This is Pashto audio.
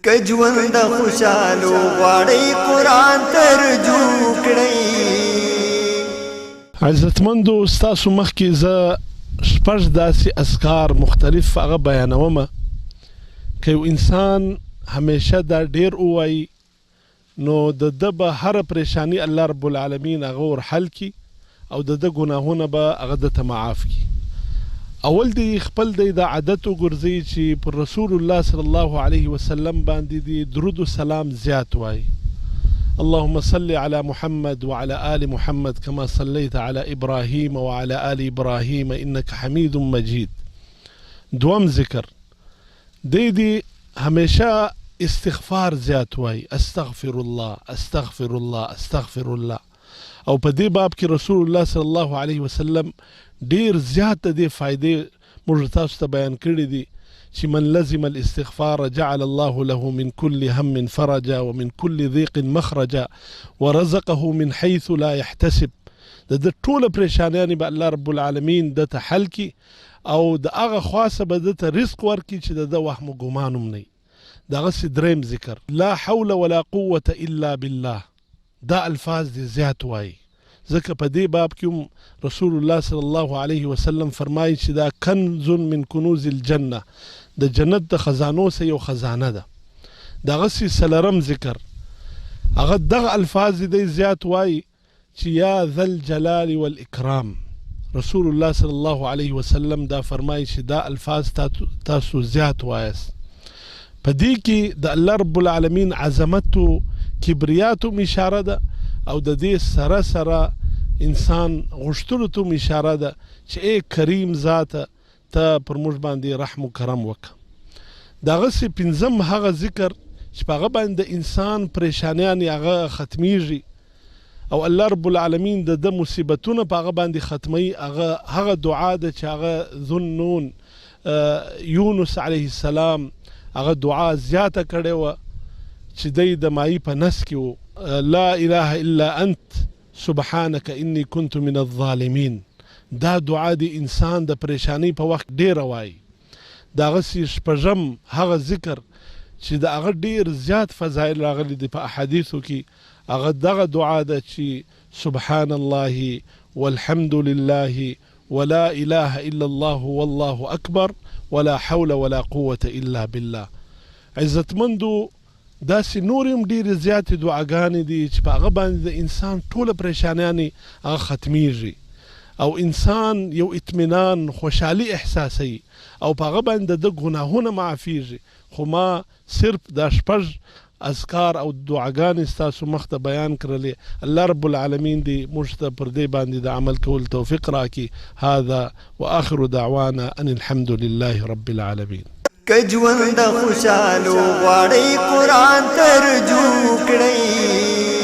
کجوند خوشالو غواړی قرآن ترجمه کړئ. عزتمندو ستاسو مخکې زه شپږ داسې اذکار مختلف هغه بیانومه که یو انسان همیشه دا ډیر ووایي نو د ده به هره پریشانی الله رب العالمین هغه ور حل کی او د ده ګناهونه به هغه دته معاف کی. اول دی خپل دی دا عادت وګرځي چې پر رسول الله صلی الله علیه وسلم باندې دی درود و سلام زیات وایي. اللهم صل على محمد وعلى آل محمد كما صليت على إبراهيم وعلى آل إبراهيم إنك حميد مجيد. دوم ذکر دی همیشه استغفار زیات وای، استغفر الله استغفر الله استغفر الله. او په دې باب کې رسول الله صلی الله علیه وسلم ډیر زیات د فائدې موږ تاسو ته بیان کړي دي چې من لزم الاستغفار جعل الله له من كل هم فرجا ومن كل ضيق مخرجا ورزقه من حيث لا يحتسب. د ټوله پریشانیانې به الله رب العالمین دته حل کی او د هغه خاصه به دته رزق ورکي چې د وهم و ګمان هم نه. دغسې دریم ذکر لا حول ولا قوة الا بالله. دا الفاظ دي زیات وایي ځکه په دې باب کې هم رسول الله صلی الله علیه وسلم فرمایي چې دا کنز من کنوز الجنه، د جنت د خزانو سه یو خزانه ده. دغسې څلرم ذکر هغه دغه الفاظ دی زیات وایي چې یا ذا الجلال والاکرام. رسول الله صلی الله علیه وسلم دا فرمایي چې دا الفاظ تاسو زیات وایاست. په دې کې د الله رب العالمین عظمت و کبریات هم اشاره ده او د دې سره سره انسان غوښتلو ته هم اشاره ده چې ای کریم ذاته ته پر موږ باندې رحم و کرم وکړه. دغسې پنځم هغه ذکر چې په هغه باندې د انسان پریشانیان هغه ختمیږي او الله رب العالمین د ده مصیبتونه په هغه باندې ختموي. هغه دعا ده چې هغه ذوالنون یونس علیه السلام هغه دعا زیاته کړې وه چې دی د مایي په نس کې و لا اله الا انت سبحانك انی كنت من الظالمین. دا دعا د انسان د پریشانی په وخت ډیره وایي. دغسې شپږم هغه ذکر چې د هغه ډیر زیات فضایل راغلي دي په احادیثو کې هغه دغه دعا ده چې سبحان الله والحمد لله ولا اله الا الله والله اکبر ولا حول ولا قوة الا بالله. عزتمندو داسې نور هم ډېرې زیاتې دعاګانې دي چې په هغه باندې د انسان ټوله پریشانیانې هغه ختمیږي او انسان یو اطمینان خوشحالي احساسوي او په هغه باندې د ګناهونه معافیږي. خو ما صرف دا شپږ اذکار او دعاګانې ستاسو مخ ته بیان کړلې. الله رب العالمین دې موږ ته پر دې باندې د عمل کول توفیق راکړي. هذا واخر دعوانا ان الحمد لله رب العالمین. کجوند خوشالو غواړی قرآن ترجمه کړئ.